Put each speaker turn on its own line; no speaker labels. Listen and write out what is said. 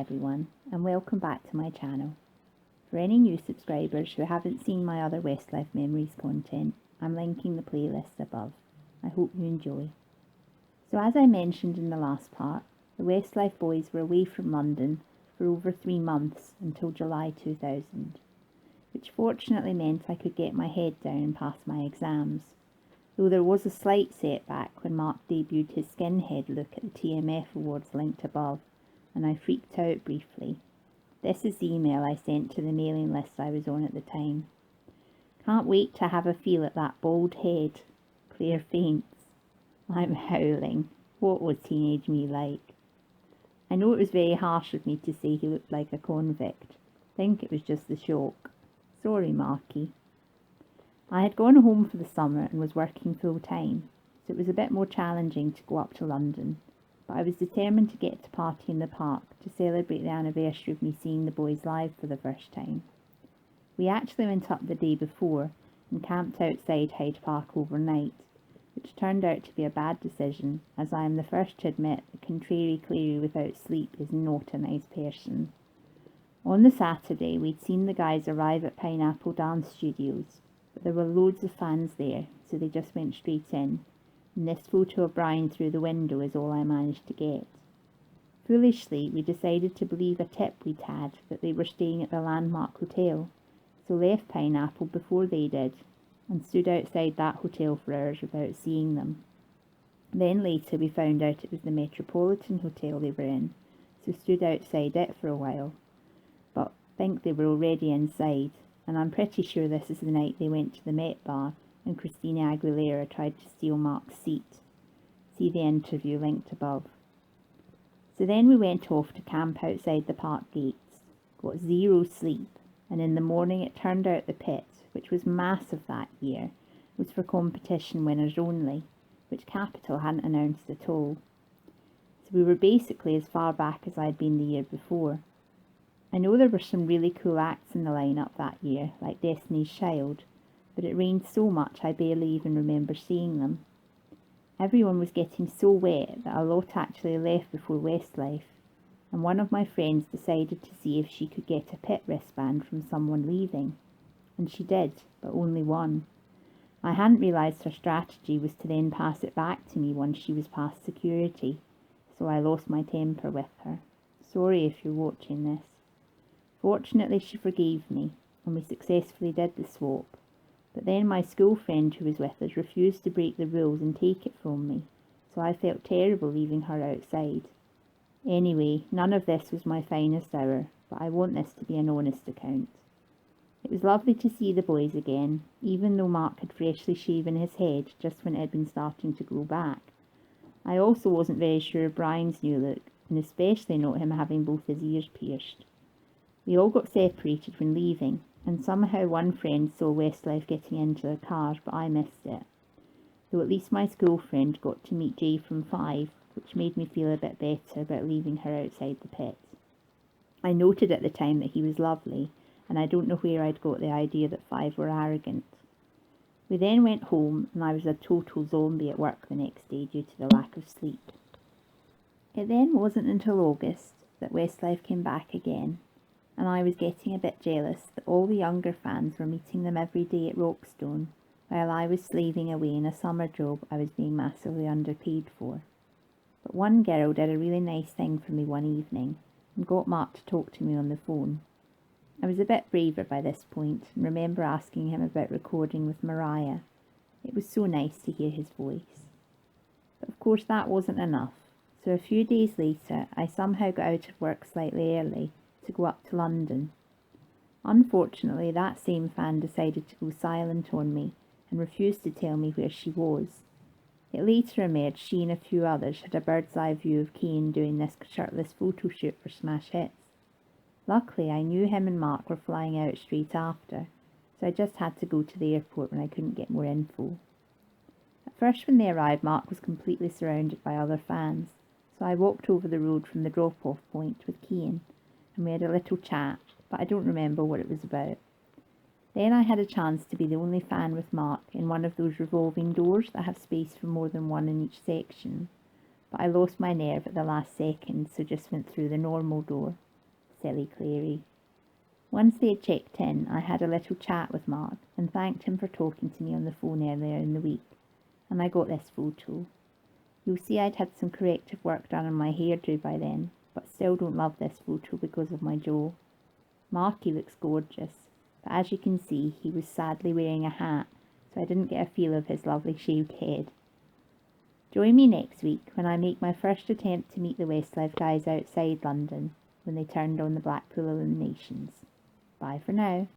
everyone, and welcome back to my channel. For any new subscribers who haven't seen my other Westlife Memories content, I'm linking the playlist above. I hope you enjoy. So as I mentioned in the last part, the Westlife boys were away from London for over 3 months until July 2000, which fortunately meant I could get my head down and pass my exams, though there was a slight setback when Mark debuted his skinhead look at the TMF Awards linked above, and I freaked out briefly. This is the email I sent to the mailing list I was on at the time. Can't wait to have a feel at that bald head. Claire faints. I'm howling. What was teenage me like? I know it was very harsh of me to say he looked like a convict. Think it was just the shock. Sorry, Marky. I had gone home for the summer and was working full time, so it was a bit more challenging to go up to London, but I was determined to get to party in the park to celebrate the anniversary of me seeing the boys live for the first time. We actually went up the day before and camped outside Hyde Park overnight, which turned out to be a bad decision, as I am the first to admit that contrary Clary without sleep is not a nice person. On the Saturday, we'd seen the guys arrive at Pineapple Dance Studios, but there were loads of fans there, so they just went straight in, and this photo of Brian through the window is all I managed to get. Foolishly, we decided to believe a tip we'd had that they were staying at the Landmark Hotel, so left Pineapple before they did, and stood outside that hotel for hours without seeing them. Then later we found out it was the Metropolitan Hotel they were in, so stood outside it for a while, but think they were already inside, and I'm pretty sure this is the night they went to the Met Bar and Christina Aguilera tried to steal Mark's seat. See the interview linked above. So then we went off to camp outside the park gates, got zero sleep, and in the morning it turned out the pit, which was massive that year, was for competition winners only, which Capital hadn't announced at all. So we were basically as far back as I'd been the year before. I know there were some really cool acts in the lineup that year, like Destiny's Child, but it rained so much I barely even remember seeing them. Everyone was getting so wet that a lot actually left before Westlife, and one of my friends decided to see if she could get a pit wristband from someone leaving, and she did, but only one. I hadn't realised her strategy was to then pass it back to me once she was past security, so I lost my temper with her. Sorry if you're watching this. Fortunately she forgave me, and we successfully did the swap, but then my school friend who was with us refused to break the rules and take it from me, so I felt terrible leaving her outside. Anyway, none of this was my finest hour, but I want this to be an honest account. It was lovely to see the boys again, even though Mark had freshly shaven his head just when it had been starting to grow back. I also wasn't very sure of Brian's new look, and especially not him having both his ears pierced. We all got separated when leaving, and somehow one friend saw Westlife getting into their car, but I missed it. Though at least my school friend got to meet Jay from 5, which made me feel a bit better about leaving her outside the pit. I noted at the time that he was lovely, and I don't know where I'd got the idea that 5 were arrogant. We then went home, and I was a total zombie at work the next day due to the lack of sleep. It then wasn't until August that Westlife came back again, and I was getting a bit jealous that all the younger fans were meeting them every day at Rockstone, while I was slaving away in a summer job I was being massively underpaid for. But one girl did a really nice thing for me one evening, and got Mark to talk to me on the phone. I was a bit braver by this point, and remember asking him about recording with Mariah. It was so nice to hear his voice. But of course that wasn't enough, so a few days later I somehow got out of work slightly early to go up to London. Unfortunately, that same fan decided to go silent on me and refused to tell me where she was. It later emerged she and a few others had a bird's eye view of Kane doing this Shirtless photo shoot for Smash Hits. Luckily, I knew him and Mark were flying out straight after, so I just had to go to the airport when I couldn't get more info. At first when they arrived, Mark was completely surrounded by other fans, so I walked over the road from the drop-off point with Kane, and we had a little chat, but I don't remember what it was about. Then I had a chance to be the only fan with Mark in one of those revolving doors that have space for more than one in each section, but I lost my nerve at the last second, so just went through the normal door. silly Clary. Once they had checked in, I had a little chat with Mark and thanked him for talking to me on the phone earlier in the week, and I got this photo. You'll see I'd had some corrective work done on my hairdo by then, but still don't love this photo because of my jaw. Marky looks gorgeous, but as you can see, he was sadly wearing a hat, so I didn't get a feel of his lovely shaved head. Join me next week when I make my first attempt to meet the Westlife guys outside London when they turned on the Blackpool eliminations. Bye for now.